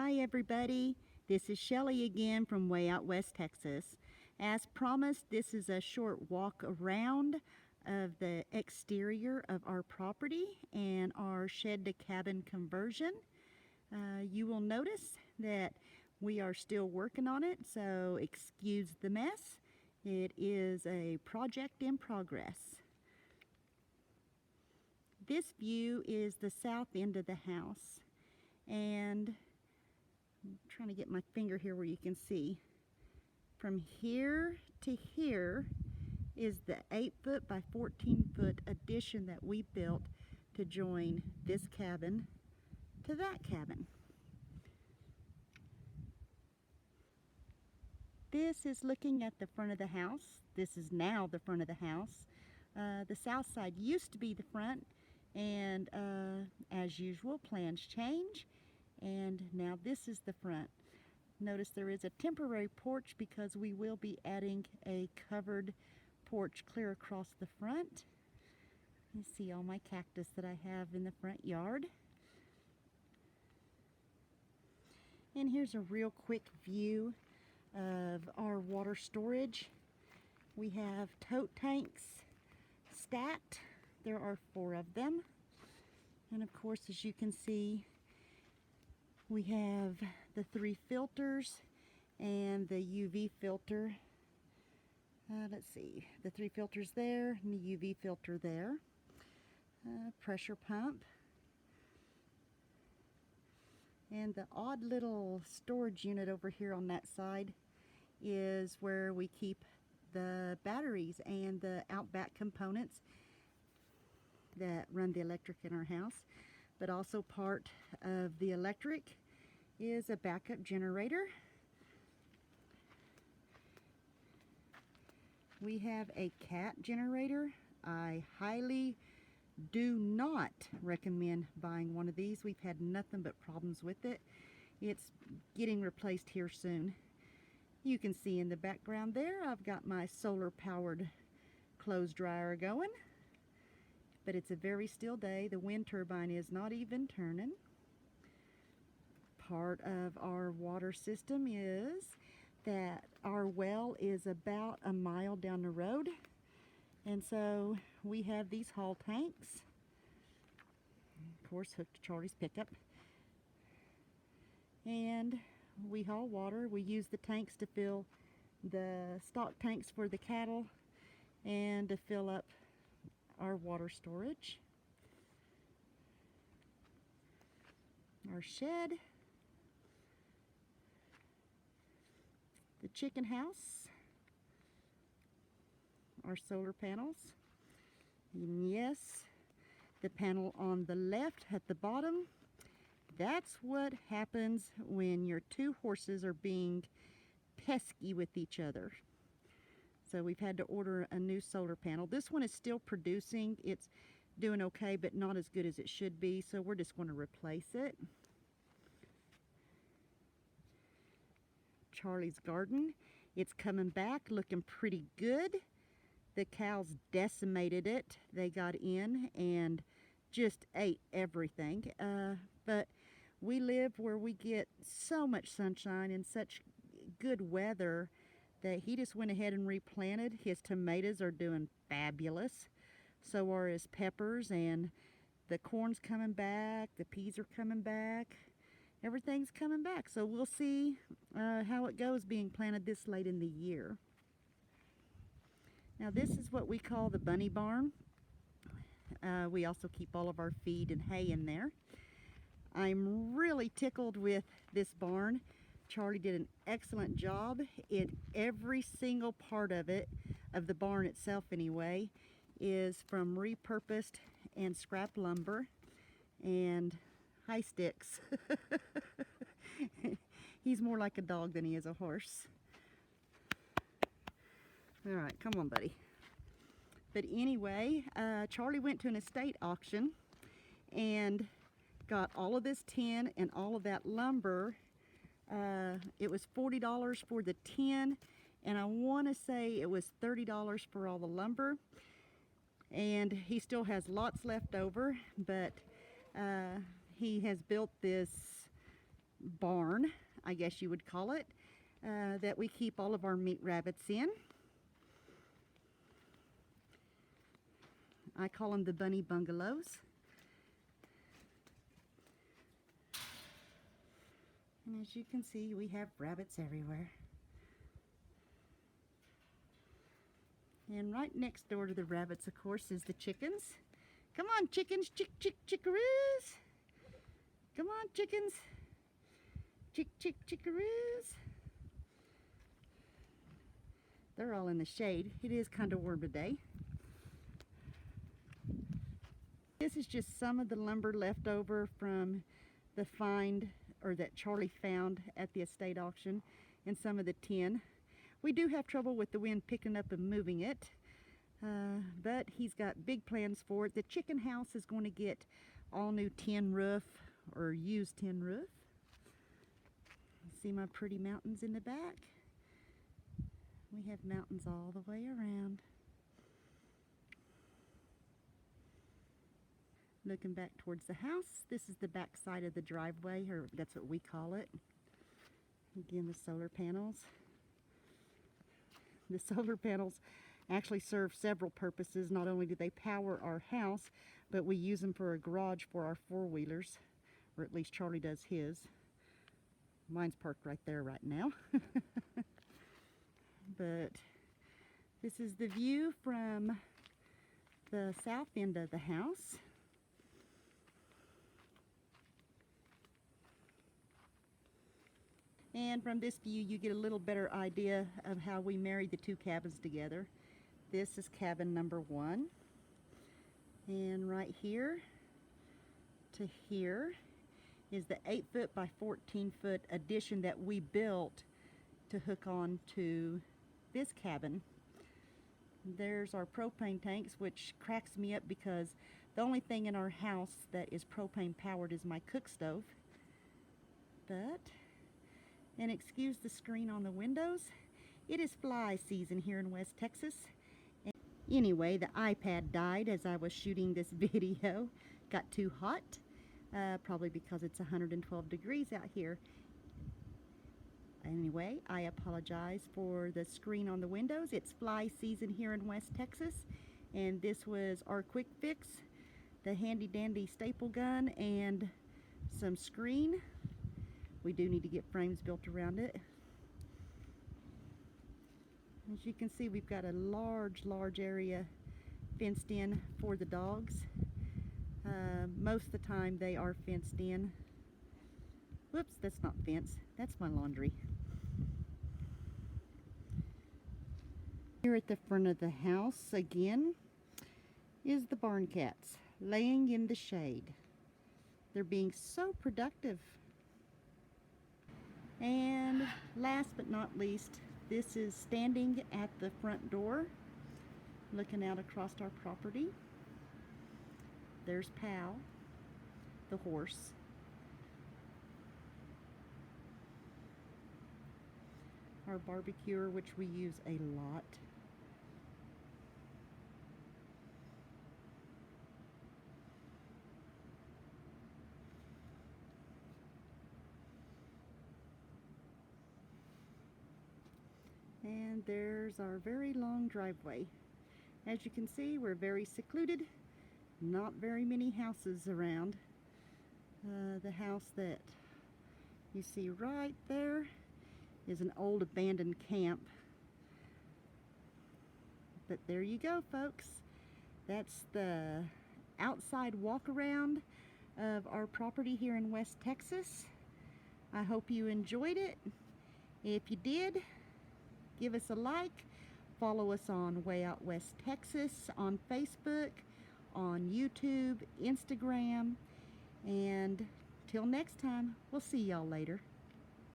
Hi everybody, this is Shelly again from way out west Texas. As promised, this is a short walk around of the exterior of our property and our shed to cabin conversion. You will notice that we are still working on it, so excuse the mess. It is a project in progress. This view is the south end of the house, and I'm trying to get my finger here where you can see. From here to here is the 8-foot by 14-foot addition that we built to join this cabin to that cabin. This is looking at the front of the house. This is now the front of the house. The south side used to be the front, and as usual, plans change, and now this is the front. Notice there is a temporary porch because we will be adding a covered porch clear across the front. You see all my cactus that I have in the front yard. And here's a real quick view of our water storage. We have tote tanks stacked. There are 4 of them. And of course, as you can see, we have the 3 filters and the UV filter. Let's see, the 3 filters there and the UV filter there. Pressure pump. And the odd little storage unit over here on that side is where we keep the batteries and the outback components that run the electric in our house. But also part of the electric is a backup generator. We have a cat generator. I highly do not recommend buying one of these. We've had nothing but problems with it. It's getting replaced here soon. You can see in the background there, I've got my solar powered clothes dryer going. But it's a very still day. The wind turbine is not even turning. Part of our water system is that our well is about a mile down the road. And so we have these haul tanks, of course hooked to Charlie's pickup. And we haul water. We use the tanks to fill the stock tanks for the cattle and to fill up our water storage. Our shed. The chicken house. Our solar panels. And yes, the panel on the left at the bottom, that's what happens when your 2 horses are being pesky with each other. So we've had to order a new solar panel. This one is still producing. It's doing okay, but not as good as it should be, so we're just going to replace it. Charlie's garden. It's coming back, looking pretty good. The cows decimated it. They got in and just ate everything. But we live where we get so much sunshine and such good weather that he just went ahead and replanted. His tomatoes are doing fabulous. So are his peppers, and the corn's coming back. The peas are coming back. Everything's coming back. So we'll see how it goes being planted this late in the year. Now this is what we call the bunny barn. We also keep all of our feed and hay in there. I'm really tickled with this barn. Charlie did an excellent job. Every single part of it, of the barn itself anyway, is from repurposed and scrap lumber and high sticks. He's more like a dog than he is a horse. All right, come on, buddy. But anyway, Charlie went to an estate auction and got all of this tin and all of that lumber. It was $40 for the tin, and I want to say it was $30 for all the lumber. And he still has lots left over, but he has built this barn, I guess you would call it, that we keep all of our meat rabbits in. I call them the bunny bungalows. And as you can see, we have rabbits everywhere. And right next door to the rabbits, of course, is the chickens. Come on, chickens, chickaroos. Come on, chickens. Chickaroos. They're all in the shade. It is kind of warm today. This is just some of the lumber left over from the find, or that Charlie found at the estate auction, and some of the tin. We do have trouble with the wind picking up and moving it, but he's got big plans for it. The chicken house is going to get all new tin roof, or used tin roof. See my pretty mountains in the back? We have mountains all the way around. Looking back towards the house, this is the back side of the driveway, or that's what we call it. Again, the solar panels. The solar panels actually serve several purposes. Not only do they power our house, but we use them for a garage for our four-wheelers, or at least Charlie does his. Mine's parked right there right now. But this is the view from the south end of the house. And from this view, you get a little better idea of how we married the two cabins together. This is cabin number 1. And right here to here is the 8-foot by 14-foot addition that we built to hook on to this cabin. There's our propane tanks, which cracks me up because the only thing in our house that is propane powered is my cook stove. But, and excuse the screen on the windows, it is fly season here in West Texas. And anyway, the iPad died as I was shooting this video. Got too hot, probably because it's 112 degrees out here. Anyway, I apologize for the screen on the windows. It's fly season here in West Texas, and this was our quick fix. The handy dandy staple gun and some screen. We do need to get frames built around it. As you can see, we've got a large area fenced in for the dogs. Most of the time they are fenced in. Whoops, that's not fence, that's my laundry. Here at the front of the house again is the barn cats laying in the shade. They're being so productive. And last but not least, this is standing at the front door, looking out across our property. There's Pal, the horse. Our barbecuer, which we use a lot. And there's our very long driveway. As you can see, we're very secluded. Not very many houses around. The house that you see right there is an old abandoned camp. But there you go, folks. That's the outside walk around of our property here in West Texas. I hope you enjoyed it. If you did, give us a like. Follow us on Way Out West Texas on Facebook, on YouTube, Instagram, and till next time, we'll see y'all later.